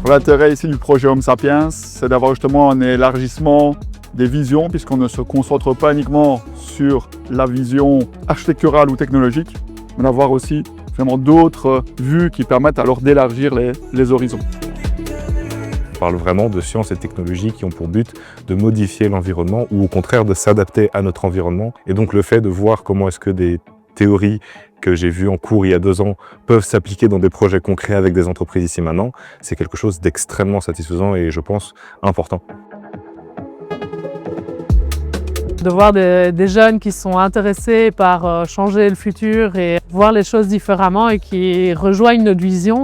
L'intérêt ici du projet Homo Sapiens, c'est d'avoir justement un élargissement des visions, puisqu'on ne se concentre pas uniquement sur la vision architecturale ou technologique, mais d'avoir aussi vraiment d'autres vues qui permettent alors d'élargir les horizons. On parle vraiment de sciences et technologies qui ont pour but de modifier l'environnement ou au contraire de s'adapter à notre environnement. Et donc le fait de voir comment est-ce que des théories que j'ai vues en cours il y a 2 ans peuvent s'appliquer dans des projets concrets avec des entreprises ici maintenant, c'est quelque chose d'extrêmement satisfaisant et je pense important. De voir des jeunes qui sont intéressés par changer le futur et voir les choses différemment et qui rejoignent notre vision,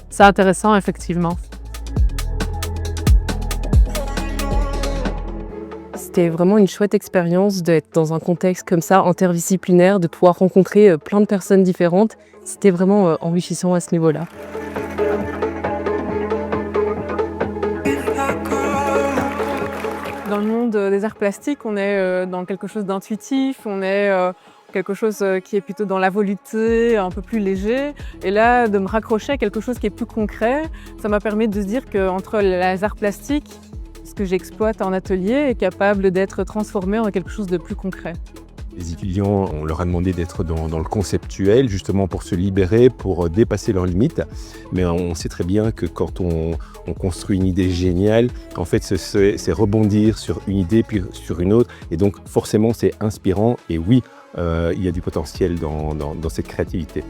c'est intéressant effectivement. C'était vraiment une chouette expérience d'être dans un contexte comme ça, interdisciplinaire, de pouvoir rencontrer plein de personnes différentes. C'était vraiment enrichissant à ce niveau-là. Dans le monde des arts plastiques, on est dans quelque chose d'intuitif, on est quelque chose qui est plutôt dans la volupté, un peu plus léger. Et là, de me raccrocher à quelque chose qui est plus concret, ça m'a permis de se dire qu'entre les arts plastiques, ce que j'exploite en atelier est capable d'être transformé en quelque chose de plus concret. Les étudiants, on leur a demandé d'être dans le conceptuel, justement pour se libérer, pour dépasser leurs limites. Mais on sait très bien que quand on construit une idée géniale, en fait, c'est rebondir sur une idée, puis sur une autre. Et donc, forcément, c'est inspirant. Et oui, il y a du potentiel dans cette créativité.